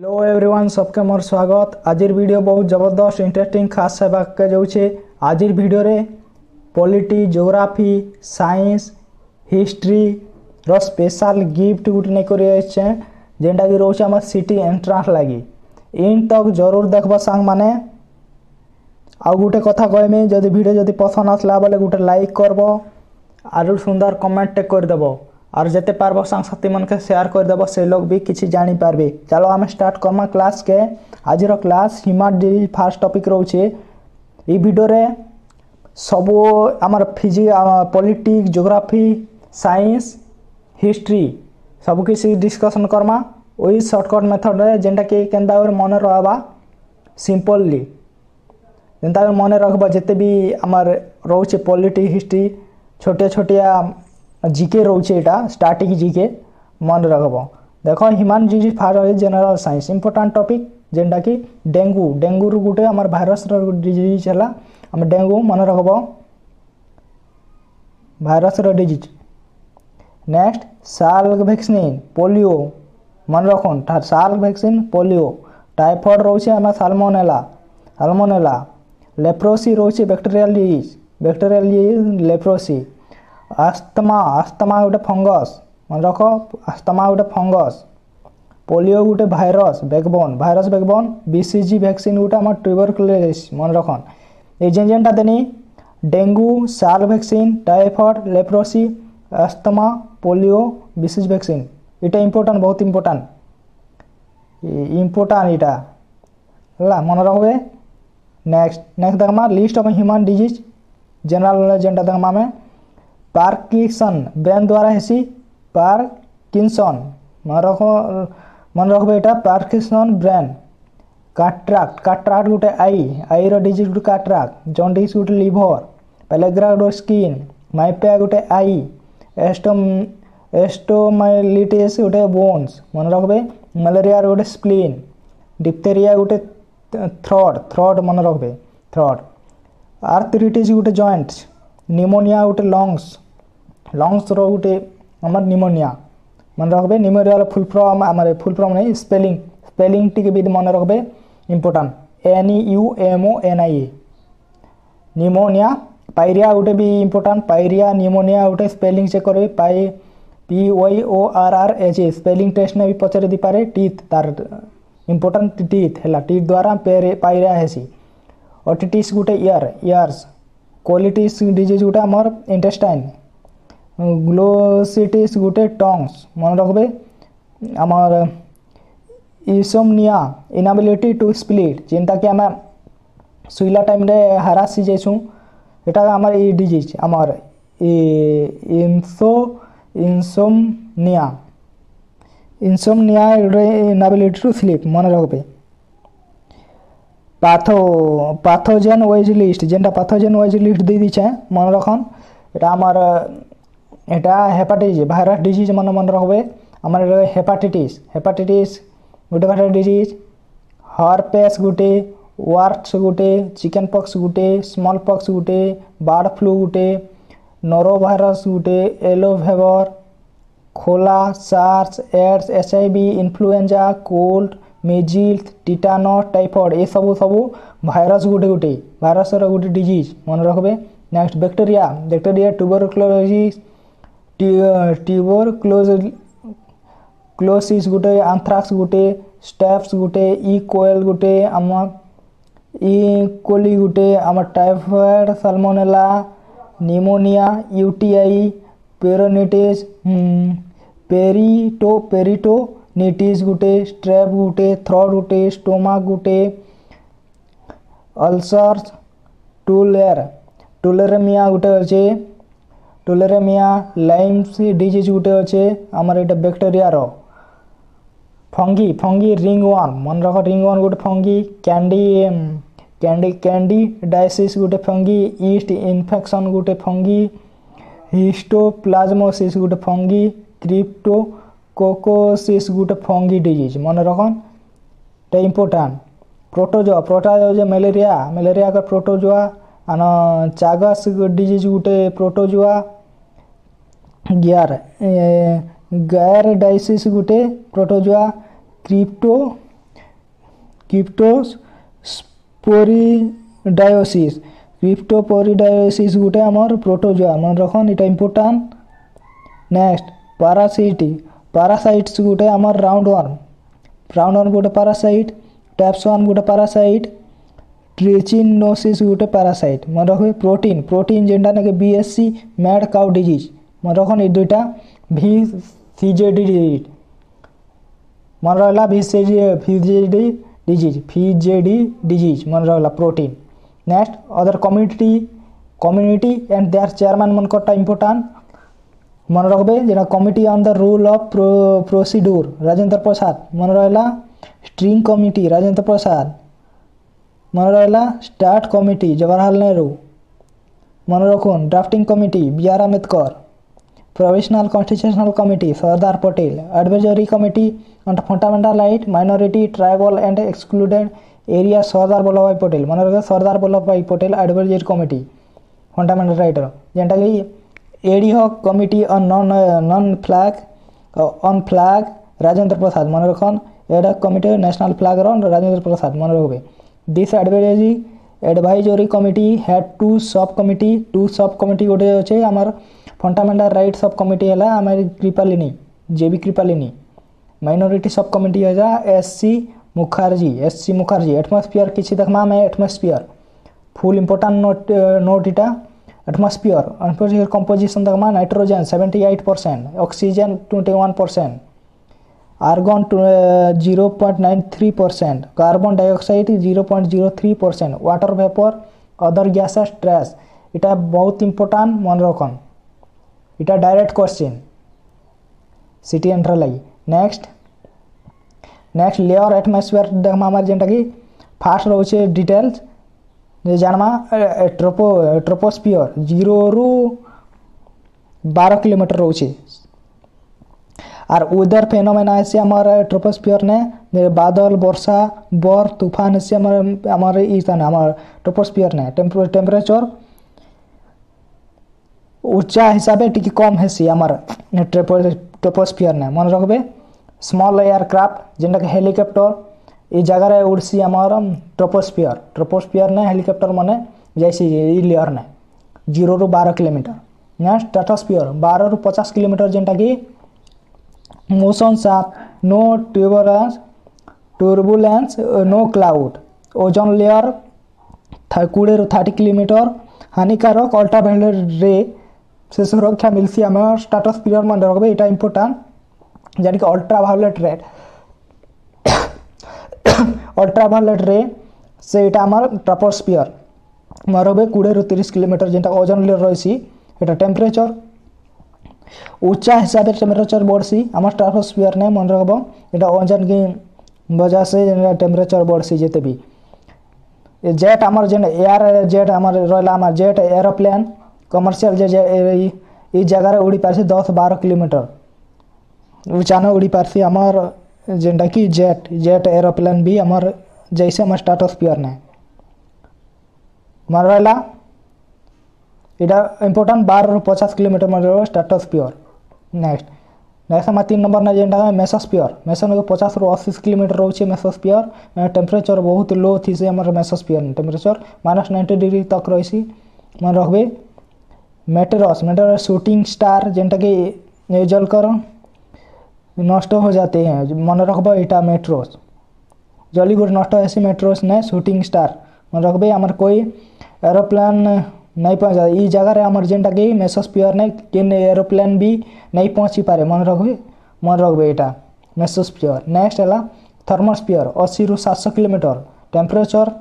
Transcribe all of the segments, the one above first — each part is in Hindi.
हेलो एवरीवन, सबके मोर स्वागत। आजिर वीडियो बहुत जबरदस्त इंटरेस्टिंग खास सेवा के जाऊे। आजिर वीडियो रे पॉलिटी, ज्योग्राफी, साइंस, हिस्ट्री रो स्पेशल गिफ्ट गुट नहीं कर जेनटा कि रोचे आम सिटी एंट्रांस लगी इन तक जरूर देखब सांग माने। आ गोटे कथा कहमी, जदि वीडियो जदि पसंद आसला बोले गोटे लाइक करब आरु सुंदर कमेंट करदेव और जिते पार्ब सांग साथी मन के शेयर करदेव, से लोग भी किसी जानी पारबे। चलो आम स्टार्ट करमा क्लास के। आज class human disease fast topic रोचे। ई वीडियो रे सब आमर physics, politics, geography, science, history सब किसी डिस्कशन करमा वही शॉर्टकट मेथड रे, जेनटा कि केनता मन रहबा सिंपली, जेनता मन रखबा जिते भी आमर रोचे पॉलिटिक्स, हिस्ट्री, छोटे छोटिया जीके रोचे, एटा स्टार्टिंग जीके मन रखब। देख human disease fast general science important topic, जेनटा कि डेंगू डेंगू गोटे आमर भाइरस डिजीज है। आम डेंगू मन रखब, virus disease. Next Salk vaccine, polio मन रखन, साल्क वैक्सीन, पोलियो। टाइफॉइड रोचे आम साल्मोनेला, साल्मोनेला। लेप्रोसी रोचे bacterial disease, leprosy. Asthma, asthma गोटे फंगस मन रख, आस्थमा गोटे फंगस। पोलियो गोटे virus backbone, virus backbone. BCG vaccine गोटे आम ट्यूबरकुलोसिस मन रखन। ये जेनटा देनी डेंगू, साल vaccine, typhoid, leprosy, asthma, polio, BCG vaccine. इटा इम्पोर्टेंट, बहुत इम्पोर्टेंट इटा है मन रखबे। नेक्स्ट देखमा list of human disease general knowledge, जेनटा देखमा में पार्किंसन ब्रेन द्वारा हेसी, पार्किंसन मन रखबे एटा पार्किंसन ब्रेन। काट्राक्ट, काट्राक्ट गोटे आई रो डिजीज गोटे काट्राक्ट। जॉन्डिस गोटे लिभर, पेलेग्रा गोटे स्किन, माइपिया गोटे आई, एस्टोमाइलिटिस गोटे बोन्स मन रखबे। मलेरिया गोटे स्प्लीन, डिप्थेरिया गोटे थ्रोट मन रखबे, थ्रोट। आर्थराइटिस गोटे जॉइंट्स, निमोनिया गोटे लंग्स रो गोटे आमर निमोनिया मन रखबे। निमोनिया फुल फॉर्म नहीं, स्पेलिंग टिके भी मन रखबे इम्पोर्टेंट, NEUMONIA निमोनिया। पायरिया गोटे भी इम्पोर्टेंट, पायरिया निमोनिया गोटे स्पेलिंग चेक करें, PYORRH स्पेलिंग टेस्ट ने भी पचारि दी पारे। टीथ तार इम्पोर्टेंट, टीथ है, टीथ द्वारा पायरिया हेसी। ओटिटिस गोटे इयर्स। कोलिटिस डिजीज गोटे आमर इंटेस्टाइन। ग्लोसिटिस गोटे टंग्स मन रखबे। आमर इंसोम्निया, इनएबिलिटी टू स्लीप, जेनटा कि आम शुइला टाइम रे हरास जाइछू, एटा आमर ई डिजीज आमर इंसोम्निया इनएबिलिटी टू स्लीप मन रखबे। पाथोजेन वाइज लिस्ट, जेनटा पाथोजेन वाइज लिस्ट दे दीछे मन रखन। एटा आमर एटा हेपाटाइटिस भाइरस डिजीज मन रखबे। आमर हेपाटाइटिस गोटे भाइरस डिजीज। हर्पेस गोटे, वार्ट्स गोटे, चिकन पॉक्स गोटे, स्मॉल पॉक्स गोटे, बर्ड फ्लू गोटे, नोरो भाइरस गोटे, येलो फीवर, खोला, SARS, AIDS, HIV, influenza, cold, measles, tetanus, typhoid, ये सब भाइरस गोटे भाइरस गोटे डिजीज मन रखबे। नेक्स्ट बैक्टीरिया ट्यूबरक्लोसिस गोटे, एंथ्राक्स गोटे, स्टेप्स गोटे, E coli, E coli गोटे, आम टाइफॉइड, साल्मोनेला, निमोनिया, UTI, पेरोनिटिस, पेरिटोनिटिस गोटे, स्ट्रेप गोटे, थ्रोट गोटे, स्टोमक गोटे, अल्सर्स, टुलेरेमिया गोटे अच्छे, टुलेरेमिया, लाइम्स डिजीज गोटे अच्छे आमर एटा बैक्टीरिया रो। फंगी रिंगवर्म मन रख, रिंगवर्म गोटे फंगी। कैंडिडाइसिस गोटे फंगी। ईस्ट इन्फेक्शन गोटे फंगी। हिस्टोप्लाज्मोसिस गोटे फंगी। क्रिप्टोकोकोसिस गोटे फंगी डिजीज मन रखन, टे इम्पोर्टेंट। प्रोटोजोआ मलेरिया का प्रोटोजोआ। चागस डिजीज गोटे प्रोटोजोआ। गैर डाइसिस गोटे प्रोटोजोआ। क्रिप्टोस्पोरिडायोसिस गोटे आमर प्रोटोजोआ मन रखन इटा इंपोर्टेंट। नेक्स्ट पारासाइट्स गोटे आमर राउंड वर्म गोटे पारासाइट, टैप्सवर्म गोटे पारासाइट, ट्रिचिनोसिस गोटे पारासाइट मन रखे। प्रोटीन जेनटा ने बीएससी मैड काउ डिजीज मन रखन ये दुईटा VCJD मन रहा VCJD डिजीज मन रहा protein. Next other community and their chairman मन कोटा इंपोर्टेंट मन रखबे जेना committee on the rule of procedure Rajendra Prasad मन रहा। स्ट्रिंग कमिटी राजेंद्र प्रसाद मन रहा। स्टार्ट कमिटी जवाहरलाल नेहरू मन रखुन। Drafting committee BR Ambedkar. Provisional constitutional committee Sardar Patel. Advisory committee on fundamental right minority tribal and excluded area Sardar Vallabh Bhai Patel मन रखे। Sardar Vallabh Bhai Patel advisory committee fundamental right जेनटा कि ad hoc committee on flag Rajendra Prasad मन रखन। Ad hoc committee national flag Rajendra Prasad मन रखबे। This advisory committee had two sub committee गोटे अच्छे आमर फंडामेंटल राइट सब कमिटी है आम Kripalani JB Kripalani. Minority sub committee है SC मुखर्जी एटमोस्फियर किसी देखमा में एटमोस्फियर फुल इंपोर्टेंट नोट इटा एटमोस्फियर कंपोजिशन देखमा nitrogen 78%, oxygen 21%, argon 0.93%, carbon dioxide 0.03%, water vapour other gases trace इटा बहुत इंपोर्टेंट मन रखन। इटा डायरेक्ट क्वेश्चन सिटी एंटर लगी। नेक्स्ट लेयर एटमोस्फियर देखमा हमारे जेनटा कि फास्ट रोचे डिटेल्स जानमा ट्रोपोस्फियर 0 ରୁ 12 किलोमीटर रोचे। और वेदर फेनोमेना है हमारे ट्रोपोस्फियर ने बादल वर्षा बर तूफान है हमारे हमारे ट्रोपोस्फियर ने। टेम्परेचर ऊंचा हिसाब से टी कम है हमारे ट्रोपोस्फियर ने मन रखबे। स्मॉल एयरक्राफ्ट जेनटा हेलिकॉप्टर ये जगह उड़सी आमर ट्रोपोस्फियर ने हेलिकॉप्टर माने जैसी लेयर ने 0 ରୁ 12 किलोमीटर। नेक्स्ट स्ट्रेटोस्फियर 12 ରୁ 50 किलोमीटर जेनटा कि मोशन साफ no turbulence no cloud. Ozone layer 20 ରୁ 30 किलोमीटर। हानिकारक अल्ट्रावायलेट रे से सुरक्षा मिलसी आम स्ट्रेटोस्फियर मन रखबे। इटा इंपोर्टेंट जानी कि अल्ट्रावायलेट रे से इटा आमर ट्रोपोस्फियर मन रखबे 20 ରୁ 30 किलोमीटर जेनटा ओजोन लेयर रही। इटा टेम्परेचर ऊंचा हिसाब से टेम्परेचर बढ़सी आम स्ट्रेटोस्फियर ने मन रखब। इटा ओजोन की वजह से टेम्परेचर बढ़सी जिते भी। जेट आमर जेन एयर जेट आमर रहा आम जेट एरोप्लेन कमर्शियल ये जगह उड़ी पारसी 10-12 किलोमीटर ऊंचा न उड़ी पारसी आमर जेनटा कि जेट एरोप्लेन भी आमर जैसे आम स्ट्रेटोस्फियर ने मन रहा। इटा इंपोर्टेंट 12 ରୁ 50 किलोमीटर मन रहा स्ट्रेटोस्फियर। नेक्स्ट हमारे 3 नंबर ने जेनटा मेसोस्फियर 50 ରୁ 80 किलोमीटर रोचे मेसोस्फियर। टेम्परेचर बहुत लो थी से हमारे मेसोस्फियर टेम्परेचर -90 डिग्री तक रही मन रखबे। मेटेरस शूटिंग स्टार जेनटा कि जलकर नष्ट हो जाते हैं मन रखब। इटा मेट्रोस जल्दी गोटे नष्ट है मेट्रोस ने शूटिंग स्टार मन रखबे। आमर कोई एरोप्लेन नहीं पहुँचा ये जगह आमर जेनटा कि मेसोस्फियर ने किन एरोप्लेन भी नहीं पहुँची पारे मन रखबे इटा मेसोस्फियर। नेक्स्ट है थर्मोस्फियर 80 ରୁ 700 kilometre. Temperature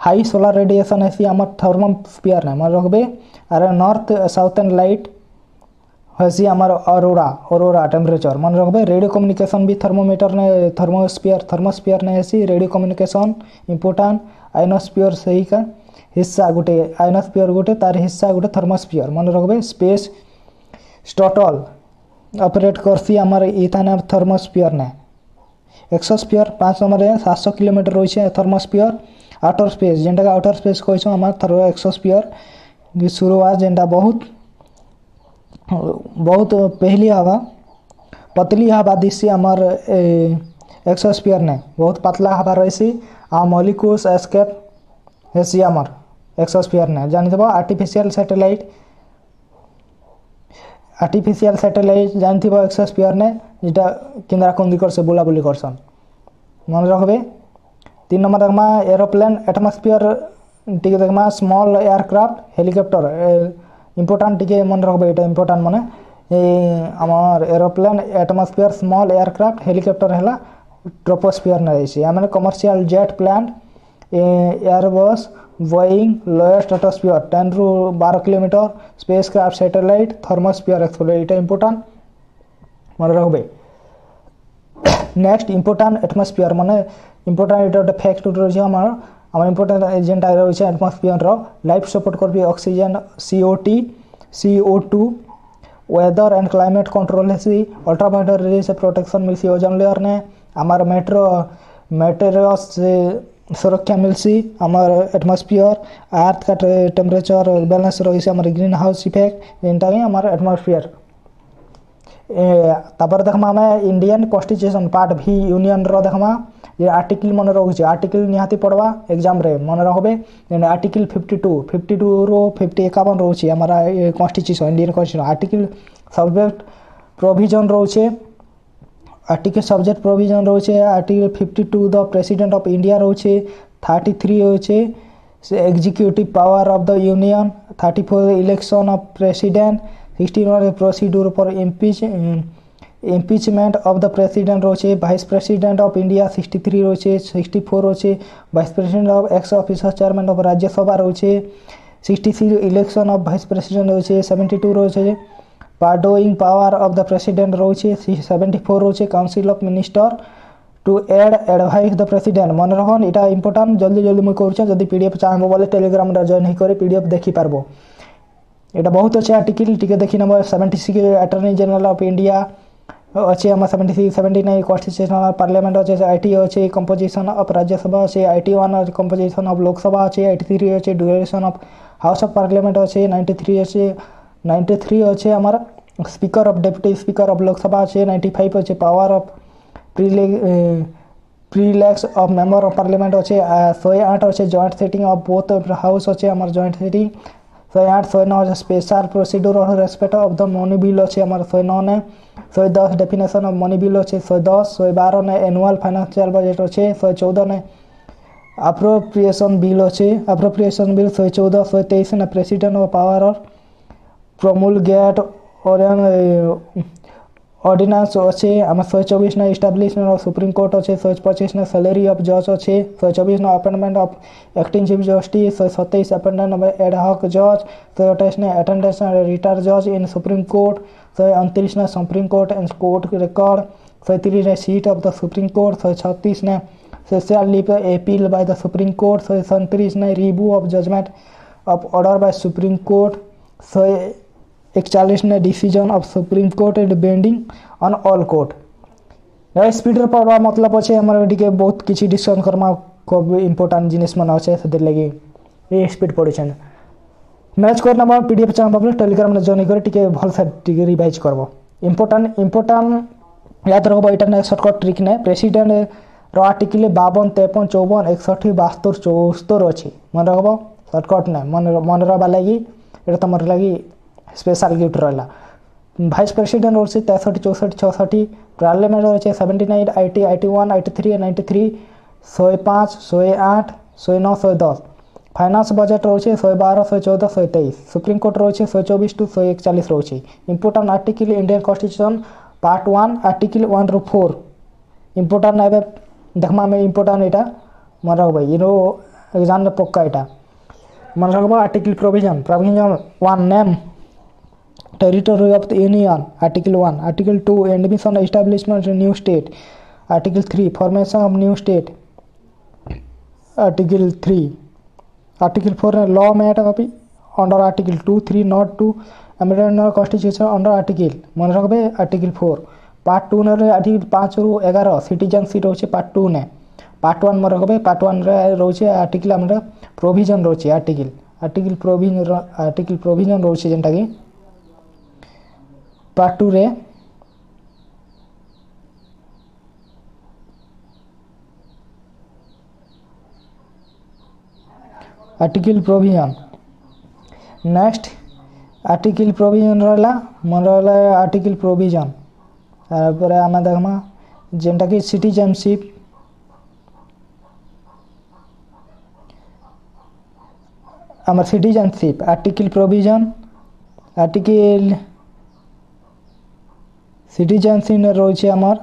high solar radiation है आमर थर्मोस्फियर ने मन रखबे। और नॉर्थ साउथर्न लाइट है आमर अरोरा टेम्परेचर मन रखबे। रेडियो कम्युनिकेशन भी थर्मोस्फियर ने है रेडियो कम्युनिकेशन इंपोर्टेंट। आइनोस्फियर सही का हिस्सा गोटे आइनोस्फियर गोटे तार हिस्सा गोटे थर्मोस्फियर मन रखबे। स्पेस स्टटल ऑपरेट करसी आमर इथाने थर्मोस्फियर ने। एक्सोस्फियर 5 नंबर 700 किलोमीटर रही थर्मोस्फियर। आउटर स्पेस जेनटा कि आउटर स्पेस कह आम एक्सोस्फियर शुरुआत जेनटा बहुत पहली हवा पतली हवा दिशी आमर एक्सोस्फीयर ने बहुत पतला हवा रही आ मॉलिक्यूल्स एस्केप हेसी आमर एक्सोस्फीयर ने जानथिबो आर्टिफिशियल सैटेलाइट जानथिबो एक्सोस्फीयर ने जेटा केंद्रा कुंदी कर से बुलाबुली करसन मन रखबे। 3 नंबर देखमा एरोप्लेन एटमॉस्फेयर टिके देखमा स्मॉल एयरक्राफ्ट हेलिकॉप्टर इंपोर्टेंट टिके मन रखबे एटा इंपोर्टेंट माने आमर aeroplane atmosphere small aircraft helicopter हैला ट्रोपोस्फियर ने रही आम commercial jet plane Airbus Boeing lower stratosphere 10 ରୁ 12 kilometre spacecraft satellite thermosphere explore एटा इंपोर्टेंट मन रखबे। नेक्स्ट इंपोर्टेंट एटमॉस्फियर माने इंपोर्टेंट एटा गोटे फैक्ट रही आम इंपोर्टेंट जेनटा रही एटमॉस्फियर लाइफ सपोर्ट कर oxygen CO2 weather and climate control है अल्ट्रावायलेट रेज से प्रोटेक्शन मिलसी ओजोन लेयर ने आमार मेटेरियल्स से सुरक्षा मिलसी आमार एटमॉस्फियर अर्थ का टेम्परेचर बैलेंस रही से आमार ग्रीन हाउस इफेक्ट जेनटा कि आमार एटमॉस्फियर तापर देखमा हमें इंडियन कॉन्स्टिट्यूशन पार्ट भी यूनियन रो देखमा ये आर्टिकल मन रोचे आर्टिकल निहाती पड़वा एग्जाम रे मन रखबे आर्टिकल 52 रो 51 रोचे हमारा constitution Indian constitution article subject provision रोचे आर्टिकल सब्जेक्ट प्रोविजन रोचे article 52 the president of India रोचे 33 रोचे executive power of the union 34 election of president 16 procedure for impeachment of the president रोचे वाइस प्रेसिडेंट ऑफ इंडिया 63 रोचे 64 रोचे vice president of x officer chairman of Rajya Sabha रोचे 66 इलेक्शन ऑफ वाइस प्रेसिडेंट रोचे 72 रोचे पार्डोइंग पावर ऑफ द प्रेसिडेंट रोचे 74 रोचे council of minister to advise the president मन रखन इटा इंपोर्टेंट जल्दी जल्दी मुझे करूँ जब पीडीएफ चाहबो बोले टेलीग्राम जॉइन ही करे पीडीएफ देखी पारबो एटा बहुत अच्छे आर्टिकल टिके देखी number 76 attorney general of India अच्छे हम 76 79 कॉन्स्टिट्यूशनल पार्लियामेंट अच्छे 80 अच्छे कंपोजिशन ऑफ राज्यसभा अच्छे 81 कंपोजिशन ऑफ लोकसभा अच्छे 83 अच्छे duration of house of parliament अच्छे 93 अच्छे हमारा speaker of deputy speaker of Lok Sabha अच्छे 95 अच्छे power of privileges of member of parliament अच्छे 108 अच्छे joint setting of both house अच्छे हमारे joint setting 108 109 special procedure of respect of the money bill अच्छे हमारे 109 ने 110 डेफिनेशन ऑफ मनी बिल अच्छे 110 112 ने एनुअल फाइनेंशियल बजट अच्छे 114 ने अप्रोप्रिएशन बिल अच्छे अप्रोप्रिएशन बिल 114 123 ने president of power of promulgate ordinance अच्छे आम 124 ने इस्टाब्लिशमेंट ऑफ सुप्रीम कोर्ट अच्छे 125 ने सैलरी ऑफ जज अच्छे 124 ने appointment of acting chief justice 127 appointment of ad hoc जज 128 ने अटेंडेंस रिटायर जज इन सुप्रीम कोर्ट 129 ने supreme court and court record 130 ने seat of the supreme court 136 ने special leave appeal by the supreme court 137 ने review of judgement of order by supreme court 141 ने decision of supreme court and binding on all court स्पीड पढ़वा मतलब अच्छे हमारे टिके बहुत किसी डिस्कशन करमा खूब इंपोर्टेंट जिनिस मन अच्छे से लगे ये स्पीड पढ़े मैच करना पीडीएफ चाहे टेलीग्राम में जॉइन कर टिके भल से टिके रिवाइज करब इंपोर्टेंट याद रखब यहाँ सर्टकट ट्रिक ने प्रेसिडेंट आर्टिकल 52 53 54 61 72 74 अच्छी मन रखब सर्टकट ने मन रहा लगी ये तुम लगी स्पेशल गिफ्ट रहा भाइस प्रेसिडेंट रोचे 63 64 66 पार्लियामेंट रोचे 79 80 81 83 93 105 108 109 110 फाइनेंस बजट रोचे 112 114 123 सुप्रीम कोर्ट रोचे 124 टू 141 रोचे important article Indian constitution part 1 article 1 ରୁ 4 इंपोर्टेंट ए देखमा में इंपोर्टेंट यहाँ मन रखब ये एग्जाम पक्का यहाँ मन रखब article provision 1 name territory of the union article 1 article 2 admission establishment new state article 3 formation of new state article 3 article 4 law made कॉपी under article 2 3 not to amendment constitution under article मन रखबे आर्टिकल 4 पार्ट 2 ने आर्टिकल 5 ରୁ 11 सिटीजनशिप रोचे पार्ट 2 ने पार्ट 1 मन रखबे पार्ट 1 रे रोचे आर्टिकल हमरा प्रोविजन रोचे आर्टिकल प्रोविजन रोचे जेंटा कि पार्ट 2 रे article provision next article provision रहा मन रहा आर्टिकल प्रोविजन तापर आम देखमा जेनटा कि सिटीजनशिप आम citizenship article provision article citizenship रोचे आमर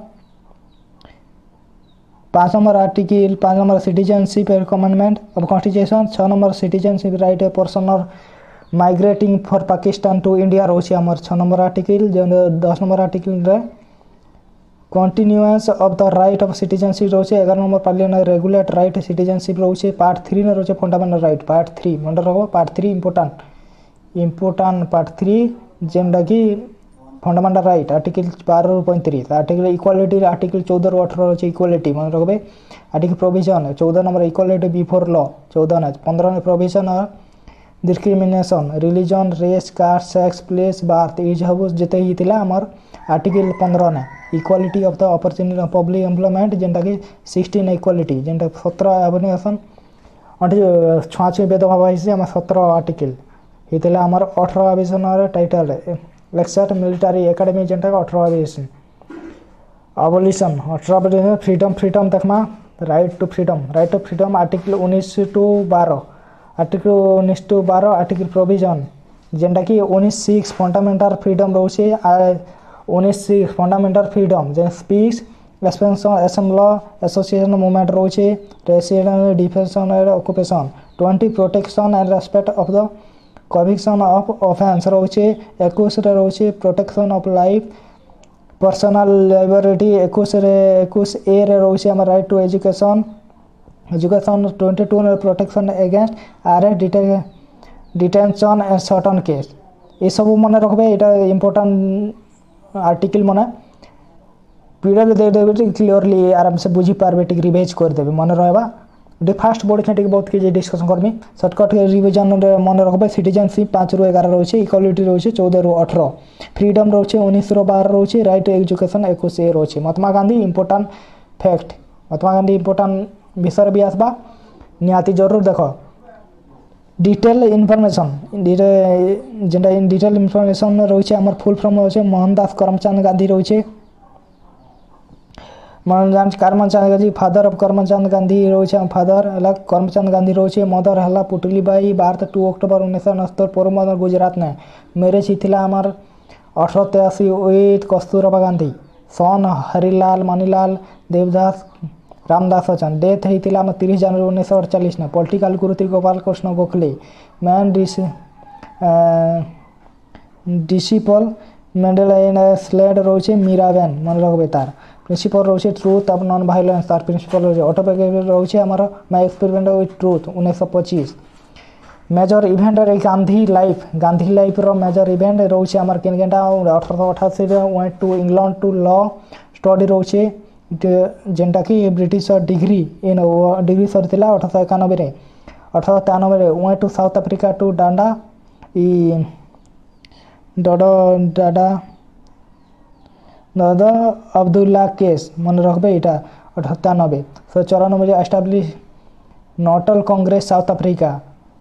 5 number article 5 number citizenship commencement of constitution 6 number citizenship right a person और migrating for Pakistan to India रोचे आमर 6 नंबर आर्टिकल जो 10 नंबर आर्टिकल रे continuance of the right of citizenship रोचे 11 number parliament regulate right citizenship रोचे पार्ट 3 ने रोचे फंडामेंटल राइट पार्ट 3 मन रखो पार्ट 3 इंपोर्टेंट पार्ट 3 जेनटा कि फंडामेंटल राइट आर्टिकल 12 ରୁ 35 आर्टिकल इक्वालिटी आर्टिकल 14 ରୁ 18 रोचे इक्वालिटी मन रखबे article provision 14 number equality before law 14 ने 15 ने provision discrimination religion race caste sex place birth ये सब जिते ही थिला हमर आर्टिकल 15 ने equality of the opportunity public employment जेनटा कि 16 इक्वालिटी जेनटा 17 एबोनेशन 66 भेदभाव है हम 17 आर्टिकल हितला हमर 18 abolition title lecture military academy जेनटा 18 अभिशन अबोलिशन 18 फ्रीडम देखमा right to freedom article 19 to 12 article 19 to 12 article provision जेनटा कि 19 फंडामेंटल फ्रीडम रोचे 19 फंडामेंटल फ्रीडम जे speech expression assembly association movement रोचे resident defence and occupation 20 protection and respect of the conviction of offence रोचे 21 रे रोचे protection of life personal liberty 21 A रे रोचे हम राइट टू एजुकेशन 22 ने protection against arrest detention and certain case ये सब मन रखबे एटा इंपोर्टेंट आर्टिकल मन पीडीएफ दे देबे क्लियरली आराम से बुझी पारबे टिक रिवाइज कर देबे मन रहबा डे फास्ट बोर्ड के बहुत किसी डिस्कशन करमी शॉर्टकट रिविजन मन रखबे सिटीजनशिप 5 ରୁ 11 रोचे इक्वालिटी रोचे 14 ରୁ 18 फ्रीडम रोचे 19 ରୁ 12 रोचे राइट टू एजुकेशन 21 ए रोचे Mahatma Gandhi important fact Mahatma Gandhi important विषय भी आसबा निहाती जरूर देखो डिटेल इनफॉरमेशन जेनटा इन डिटेल इनफॉरमेशन रोचे हमर फुल फॉर्म रोचे मोहनदास करमचंद गांधी रोचे करमचंद गांधी फादर ऑफ करमचंद गांधी रोचे फादर हला करमचंद गांधी रोचे मदर हला पुटली बाई 2 अक्टोबर 1969 पोरबंदर गुजरात ने मैरिज हिथिला हमर 1883 विथ कस्तूरबा गांधी सन हरिलाल मणिलाल देवदास रामदास अचन डेथ होता 30 जनवरी 1948 ने political guru Gopal Krishna Gokhale main disciple Madeleine Slade रोचे मीराबेन मन रखबे तार प्रिंसिपल रोचे ट्रूथ ऑफ नॉन वायलेंस तार प्रिंसिपल रोचे ऑटोबायोग्राफी रोचे हमार my experiment with truth 1925 major event रे गांधी लाइफ रो मेजर इवेंट रोचे हमार केनकेटा 1888 रे went to England to law study रोचे जेनटा कि ब्रिटिश डिग्री इन डिग्री सरथिला 1891 रे 1893 रे went to South Africa to Danda Dada Abdulla case मन रखबे इटा 98 94 establish Natal Congress South Africa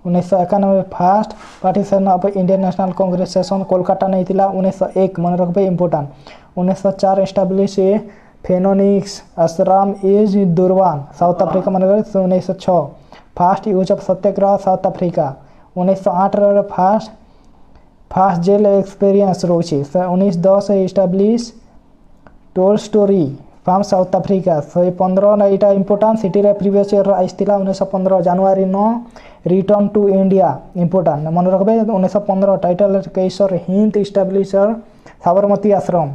1991 first partition of Indian National Congress session Kolkata नहीं थिला 1901 मन रखबे इंपोर्टेंट 1904 एस्टैब्लिश ए फेनोनिक्स आश्रम इज दुर्बान साउथ अफ्रीका मन रखबे 1906 first use of satyagraha South Africa 1908 रे फर्स्ट जेल एक्सपीरियंस रोचे 1910 establish Tolstoy from South Africa 115 ना इटा इंपोर्टेंट सिटी रे प्रीवियस ईयर आइस्तिला 1915 January 9 return to India important मन रखबे 1915 title Kaiser Hind establisher Sabarmati ashram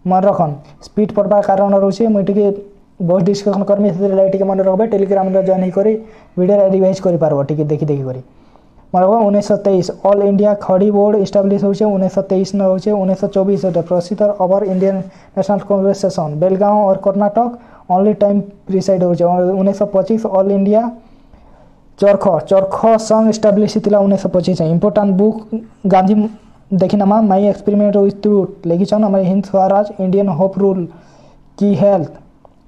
मन रखन स्पीड पढ़वा कारण रोचे मुई टिके बहुत डिस्कशन करमी से लाइट के मन रखबे टेलीग्राम रे जॉइन करी वीडियो रिवाइज करि पारबो टिके देखि करी मन 1923 ऑल इंडिया खड़ी बोर्ड एस्टैब्लिश होचे 1923 न होचे 1924 procedure over Indian National Congress session Belgaum और कर्नाटक ओनली टाइम प्रिसाइड होचे 1925 ऑल इंडिया चरखो संघ एस्टैब्लिश थिला 1925 इंपोर्टेंट बुक गांधी देखिनामा माय एक्सपेरिमेंट विथ ट्रूथ लेखिछन हमर Hind Swaraj Indian home rule key health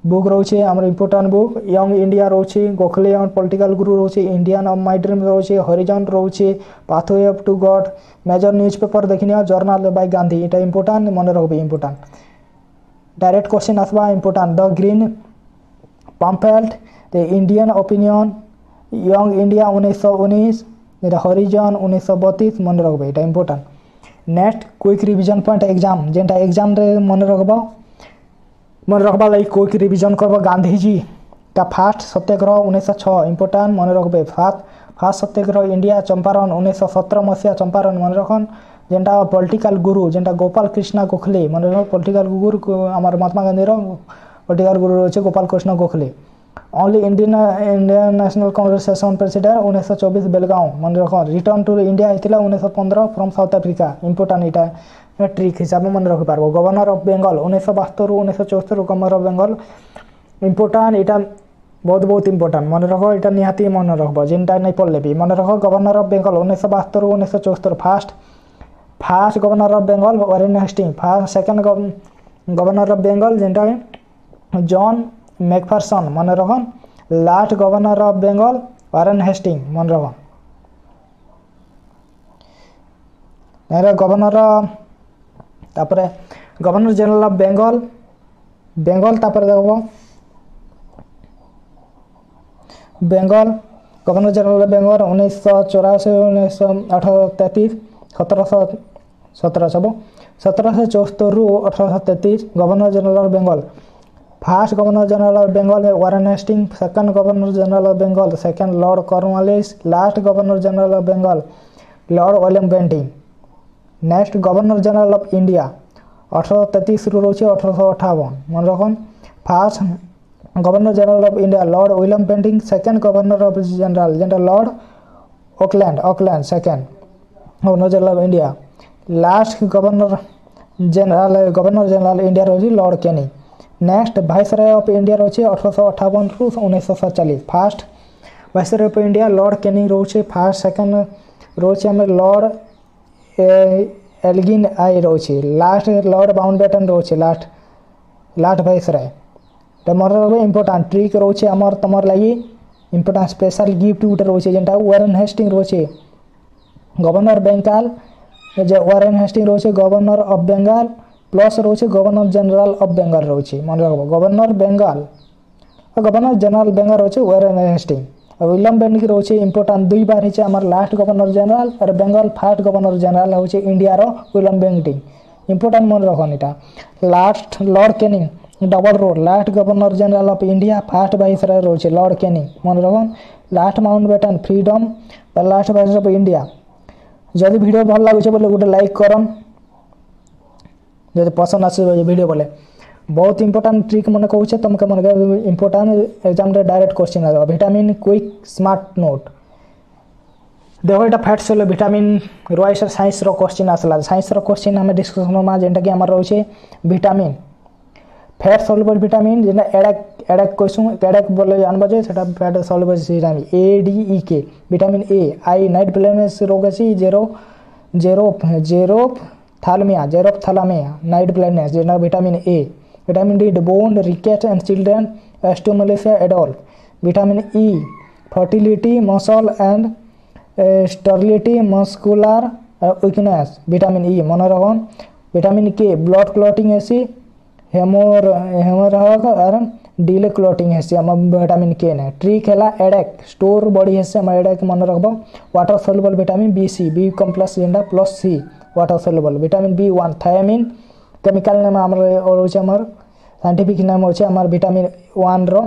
book रोचे आम इम्पोर्टाट बुक यंग इंडिया रोचे गोखले एंड पॉलिटिकल गुरु रोचे इंडियन ऑफ माय ड्रीम रोचे हॉरिजॉन रोचे pathway up to God major newspaper देखिए जर्नल बाय गांधी इटा इम्पोर्टाट मन रखबे इम्पोर्टाट डायरेक्ट क्वेश्चन आसबा important the green pamphlet the Indian opinion young India 1919 Harijan 1932 मन रखबे इटा important next quick revision point exam जेनटा एग्जाम रे मन रखबा लगी क्विक रिवीजन करब गांधीजी का फास्ट सत्याग्रह 1906 इम्पोर्टाट मन रखबे फास्ट सत्याग्रह इंडिया चंपारण 1917 मसीहा चंपारण मन रखन जेनटा पॉलिटिकल गुरु जेनटा गोपाल कृष्ण गोखले मन रख पॉलिटिकल गुरु आमार महात्मा गांधी पॉलिटिकल गुरु रही Gopal Krishna Gokhale only Indian National Congress session president 1924 Belgaum मन रख रिटर्न टू इंडिया होता 1915 फ्रॉम साउथ अफ्रीका इम्पोर्टाट इटा ट्रिक हिसाब में मन रखिपार governor of Bengal 1972 1974 governor of Bengal important इटा बहुत इम्पोर्टाट मन रख इटा निहाती मन रख जेनटा नहीं पढ़ले भी मन रख governor of Bengal 1972 1974 first governor of Bengal Warren Hastings first second governor of Bengal जेनटा जॉन मैकफरसन मन रखन last governor of Bengal Warren Hastings मन रख गवर्नर तापर गवर्नर जनरल ऑफ बेंगल तापर देखो Bengal governor general of Bengal 1984 1933 1774 रु 1833 governor general of Bengal first governor general of Bengal Warren Hastings second governor general of Bengal second Lord Cornwallis last governor general of Bengal Lord William Bentinck next governor general of India 1833 रु रोचे 1858 मन रखन first governor general of India Lord William Bentinck second governor of general जेनटा Lord Auckland second governor general of India last governor general India रोचे Lord Canning next viceroy of India रोचे 1858 रु 1947 first viceroy of India Lord Canning रोचे फास्ट सेकंड रोचे हमें लॉर्ड एल्गिन आई रोचे लास्ट लॉर्ड माउंटबेटन रोचे लास्ट वाइसरॉय तो मन रखबे इम्पोर्टाट ट्रिक रोचे आमर तमर लगी इम्पोर्टाट स्पेशल गिफ्ट गुटे रोचे जेनटा वारेन हेस्टिंग रोचे गवर्नर बेंगाल वारेन हेस्टिंग रोचे गवर्नर ऑफ बेंगाल प्लस रोचे गवर्नर जनरल ऑफ बेंगाल रोचे मन रखबो गवर्नर जनरल बेंगाल रोचे वारेन हेस्टिंग विलियम बेंटिंग रोचे इम्पोर्टाट दुई बार हिचे आमर लास्ट गवर्नर जनरल और बेंगल फास्ट गवर्नर जनरल होचे इंडिया रो विलियम बेंटिंग इम्पोर्टाट मन रखन इटा लास्ट लॉर्ड कैनिंग डबल रो last governor general of India first viceroy रोचे लॉर्ड कैनिंग मन रखन last Mountbatten freedom last viceroy of India जदि वीडियो भल लागुचे बोले गोटे लाइक करन जदि पसंद आसे वीडियो बोले बहुत इंपोर्टाट ट्रिक मन कहूँ तुमके मन इंपोर्टाट एग्जाम रे डायरेक्ट क्वेश्चन आ विटामिन क्विक स्मार्ट नोट देखो ये फैक्ट चलो विटामिन रोइस साइंस रो क्वेश्चन आसला साइंस रो क्वेश्चन आम डिस्कसन में जेनटा कि आमर रोचे विटामिन फैट सल्युबल विटामिन जेना एडेक कहूँ एडेक बोले जानब जे सेटा fat soluble vitamin A D E K vitamin A आई नाइट ब्लाइंडनेस रोग अछि जेरोप्थालमिया नाइट ब्लाइंडनेस जेना vitamin A vitamin D bone रिकेट and children osteomalacia adult vitamin E fertility muscle and sterility muscular weakness vitamin E मन रखन विटामिन के ब्लड क्लॉटिंग हेसी हेमोराग और डिले क्लॉटिंग हेसी आम विटामिन के ने ट्रिक है एडेक स्टोर बॉडी हेसी आम एडेक मन रखब water soluble vitamin B C B complex जेनटा plus C water soluble vitamin B1 thiamine chemical नाम आमर रोचे आमर साइंटिफिक नाम होचे आमर विटामिन 1 रो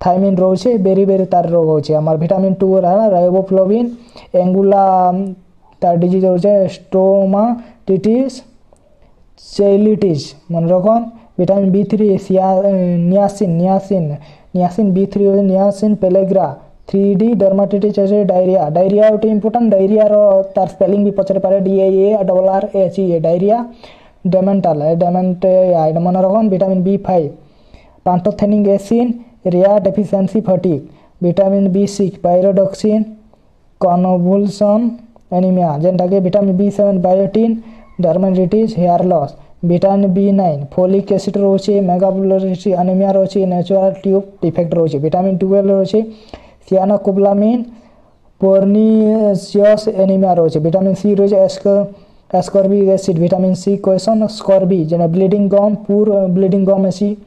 थायमिन रोचे बेरी तार रोग होचे आमर विटामिन 2 रा राइबोफ्लाविन एंगुला तार डिजीज होचे स्टोमाटिटिस सेलिटिस मन रखन vitamin B3 niacin B3 niacin pellagra 3D dermatitis है डायरिया गोटे इंपोर्टेंट डायरिया रो तार स्पेलिंग भी पचरे पारे DARRACHE डायरिया डेमेंटेया मन रखन विटामिन B5 पांथोथेनिक एसिन रिया deficiency fatigue vitamin B6 pyridoxine convulsion anaemia जेनटा के vitamin B7 biotin dermatitis hair loss vitamin B9 folic acid रोचे मेगाबुलरिटी एनीमिया रोचे नेचुरल ट्यूब डिफेक्ट रोचे विटामिन 12 रोचे सियानोकोबालामिन पर्निशियस एनीमिया रोचे विटामिन C रोचे ascorbic acid vitamin C question scurvy जेना ब्लीडिंग गम पूर ब्लीडिंग गम एसी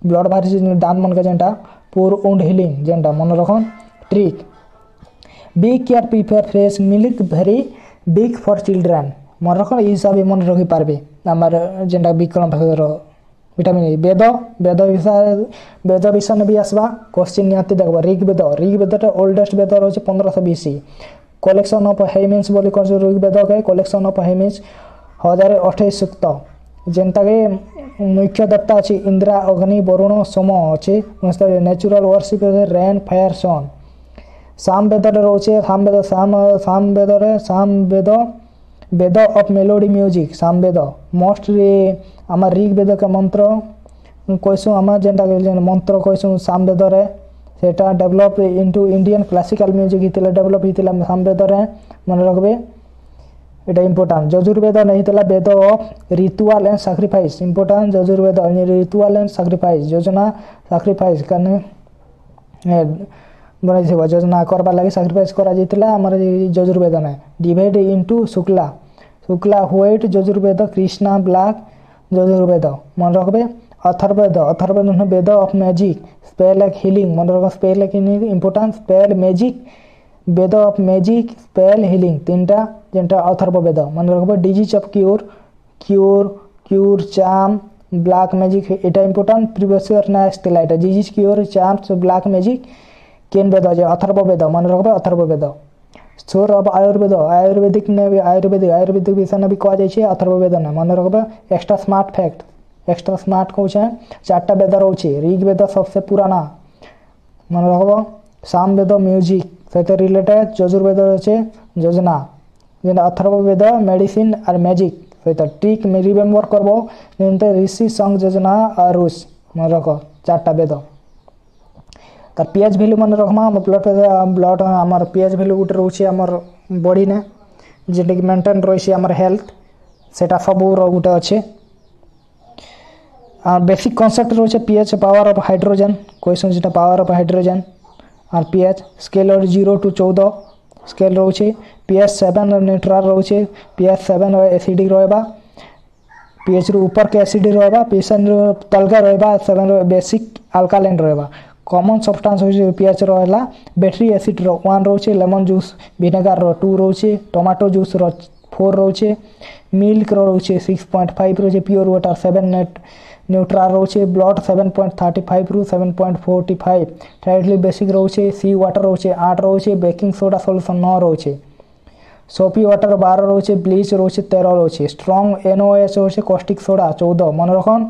ब्लड बाहरी दांत मन का जेंटा पूर वुंड हिलिंग जेंटा मन रखन trick big care prepare fresh milk very big for children मन रखन ई सब मन रखि पारबे हमर जेंटा विक्रम भागर विटामिन ए वेद विषय भी आसबा क्वेश्चन निहाती देखबा ऋग्वेद ओल्डेस्ट वेद रही 1500 BC कलेक्शन ऑफ हेमिन्स बोली कौन ऋग्वेद के कलेक्शन ऑफ हेमिन्स 1028 सूक्त जेनता के मुख्य देवता अच्छी इंद्रा अग्नि वरुण सोम अच्छे नेचुरल वर्शिप रेन फायर सन साम वेद रोचे साम वेद वेद ऑफ मेलोडी म्यूजिक साम वेद मोस्ट आम ऋग्वेद के मंत्र कैसु आम जेनटा मंत्र कैसु साम वेद रे सेटा develop into Indian classical music हितले डेवलप हितला साम वेद रे मन रखबे एटा इंपोर्टेंट यजुर्वेद नहीं तला Veda of ritual and sacrifice important Yajurveda ritual and sacrifice योजना सैक्रिफाइस करने बनै छै योजना करबा लागि सैक्रिफाइस करा जैतला हमर यजुर्वेद में divide into Shukla white Yajurveda Krishna black Yajurveda मन रखबे Atharvaveda Veda of magic spell like healing मन रख spell like important spell magic Veda of magic spell healing तीनटा जेनटा अथर्ववेद मन रखबे disease of cure charm black magic एटा इंपोर्टेंट प्रीवियस ईयर ना आस्तेला एटा disease cure charms black magic केन वेद जे अथर्ववेद मन रखबे अथर्ववेद सोर ऑफ आयुर्वेदिक विषय ने भी कह जाए अथर्ववेद ने मन रखबे extra smart fact extra smart कौन चार्टा वेद रोचे ऋग्वेद सबसे पुराना मन रखब सामवेद म्यूजिक सहित रिलेटेड यजुर्वेद रोचे योजना जेना अथर्ववेद मेडिसिन और मैजिक सहित ट्रिक में रिमेम्बर करब ऋषि संग योजना और रूस मन रख चार्टा वेद तार पीएच भैल्यू मन रखमा ब्लड आमर पीएच भैल्यू गोटे रोचे आमर बॉडी ने जेटा कि मेंटेन रही आमर हेल्थ सेटा सब गोटे अच्छे बेसिक कॉन्सेप्ट रोचे pH power of hydrogen question जेटा पावर ऑफ हाइड्रोजन और पीएच स्केल 0 to 14 स्केल रोचे पीएच 7 न्यूट्रल रोचे पीएच 7 एसिडिक रहबा पीएच रू ऊपर के एसिडिक रहबा पीएच तलका रहबा 7 बेसिक अल्कालाइन रहबा कॉमन सब्सटेंस हो पीएच रहा बैटरी एसिड 1 रोचे लेमन जूस विनेगार 2 रोचे टमाटो जूस 4 रोचे मिल्क रोचे 6.5 रोचे प्योर वाटर 7 न्यूट्रल रोचे ब्लड 7.35 रू 7.45 टाइटली बेसिक रोचे सी वाटर रोचे 8 रोचे बेकिंग सोडा सॉल्यूशन 9 रोचे सोपी वाटर 12 रोचे ब्लीच रोचे 13 रोचे स्ट्रॉन्ग NOH रोचे कॉस्टिक सोडा 14 मन रखन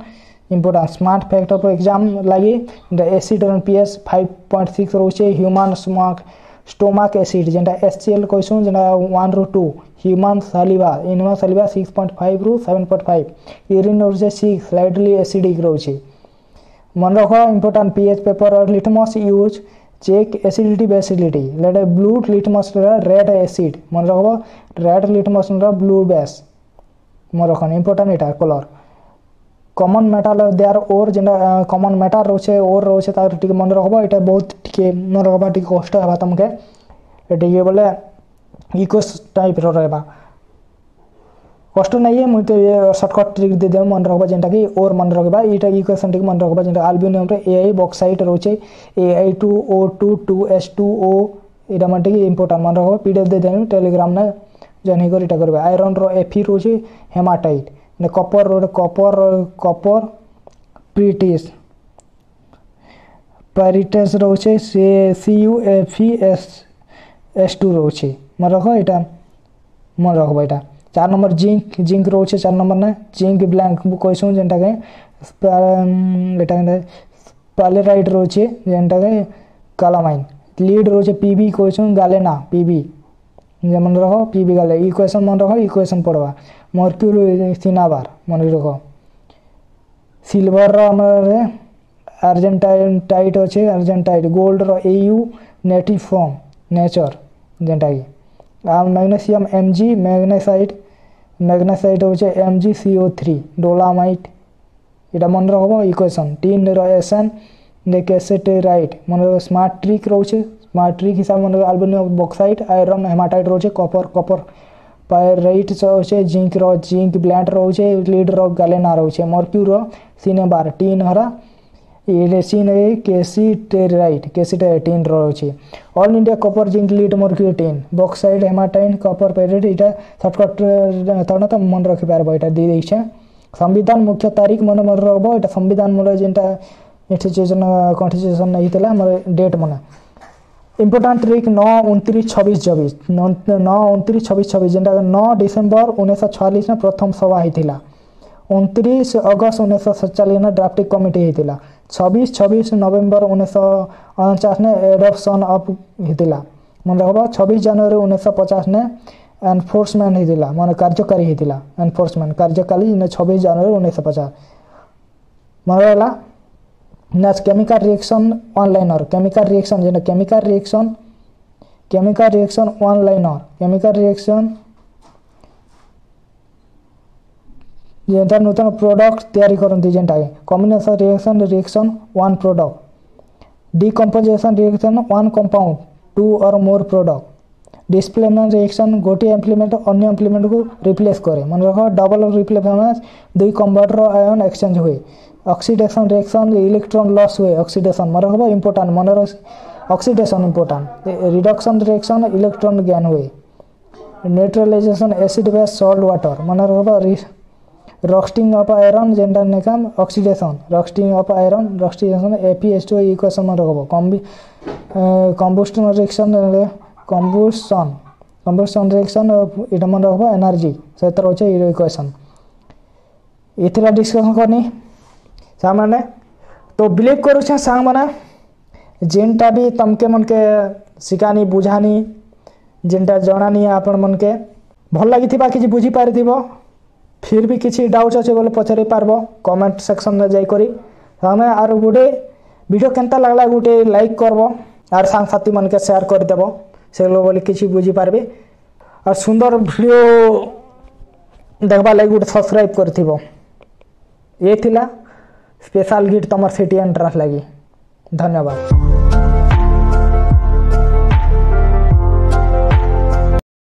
important smart fact of exam लगी एसिड और पीएच 5.6 रोचे ह्यूमन स्टोमक एसिड जेंटा HCl क्वेश्चन जेंटा 1 रू 2 ह्यूमन सलिवा 6.5 रू 7.5 यूरिन रोचे 6 स्लाइटली एसिडिक रोचे मन रख इंपोर्टेंट पीएच पेपर और litmus use check acidity basicity let blue litmus red acid मन रख रेड लिटमस ब्लू बेस मन रख इंपोर्टेंट एटा कलर कॉमन मेटाल देर ओर जेना कॉमन मेटाल रोचे ओर रोचे तार टिके मन रखबा एटा बहुत टिके मन रखबा टिके कष्ट हेबा तुमके एटिके बोले इक्वस टाइप रो रहबा कष्ट नहीं है मुई तो ये शॉर्टकट ट्रिक दे दे मन रखबा जेंटा कि ओर मन रखबा एटा इक्वेशन टिके मन रखबा जेंटा अल्बिनियम रे Ai बॉक्साइट रोचे Ai2O2 2H2O एटा मन टिके इंपोर्टेंट मन रखबा पीडीएफ दे देनु टेलीग्राम ने जनी कर एटा करबा आयरन रो Fe रोचे हेमाटाइट ने कॉपर पैरिटेस रोचे CuFeS2 रोचे मन रख एटा मन रखबा एटा 4 नंबर जिंक रोचे 4 नंबर ने जिंक ब्लैंक क्वेश्चन जेंटा के एटा पैलेराइट रोचे जेंटा के कालामाइन लीड रोचे पीबी क्वेश्चन गालेना पीबी जे मन रख पीबी गाले इक्वेशन मन रख इक्वेशन पढ़वा मर्क्यूरी सिनाबार मन रख सिल्वर रे अर्जेंटाइट अच्छे argentite gold AU native form nature जेंटा कि मैग्नेशियम Mg मैग्नेसाइट मैग्नेसाइट होचे MgCO3 डोलामाइट एटा मन रखबो इक्वेशन टिन रो एसएन ने कैसेटेराइट मन स्मार्ट ट्रिक रोचे स्मार्ट ट्रिक हिसाब मन अल्बेनियम बॉक्साइट आयरन हेमाटाइट रोचे कॉपर पायराइट होचे जिंक ब्लैंड रोचे लीड रो गैलेना रोचे मर्क्यूरी रो सिनेबार टिन हरा रेसिन कैसेटेराइट टिन रोचे all India copper zinc lead mercury tin bauxite haematite copper pyrite एटा शॉर्टकट तण त मन रखि पारबो एटा दे दैछे संविधान मुख्य तारीख मन रखबो एटा संविधान मन जेंटा इंस्टीट्यूशन कॉन्स्टिट्यूशन नहितला हमर डेट मन इंपोर्टेंट तारीख 9/29/26 जेंटा 9 डिसेंबर 1946 में प्रथम सभा होता 29 अगस्त 1947 में ड्राफ्टिंग कमिटी होता 26 नवेम्बर 1949 ने एडॉप्शन ऑफ होता मन रखबो 26 जनवरी 1950 ने एनफोर्समेंट होता मन कार्यकारी होता एनफोर्समेंट कार्यकारी 26 जनवरी 1950 मन रहा next chemical reaction one liner chemical reaction जेना chemical reaction one liner chemical reaction जेंटा नूतन प्रोडक्ट तैयारी करंती जेंटा combination reaction one product decomposition reaction one compound two और मोर प्रोडक्ट डिस्प्लेसमेंट रिएक्शन गोटे एम्प्लीमेंट अन्य एम्प्लीमेंट को रिप्लेस करे मन रखो डबल रिप्लेसमेंट दुई कंपाउंडर आयन एक्सचेंज हुए ऑक्सीडेशन रिएक्शन इलेक्ट्रॉन लॉस हुए ऑक्सीडेशन मन रखबो इंपोर्टेंट मन oxidation important reduction reaction electron gain हुए neutralisation acid base salt water मन रखबो रस्टिंग ऑफ आयरन जेंटा नेकाम oxidation rusting of iron rusting ApH2 equation मन रखबो कंबस्टन रिएक्शन एटा मन रखबो एनर्जी सेतर होचे इक्वेशन इथिला डिस्कशन करनी सामान्य तो बिलीव करू सांग माने जेनटा भी तमके मन के सिकानी बुझानी जेनटा जणानी आपण मन के भल लागि थिबा कि बुझी पारि थिबो फिर भी किसी डाउट अच्छे बोले पचारि पारबो कमेंट सेक्शन में जाई करी हमें आर गुटे वीडियो केनता लागला गुटे लाइक करबो आर सांग साथी मन के शेयर कर देबो से लोग बोले किसी बुझी पारबे और सुंदर वीडियो देखबा लागि गुटे सब्सक्राइब करथिबो ये थिला स्पेशल गिफ्ट तमर सिटी एंट्रेंस लगी धन्यवाद।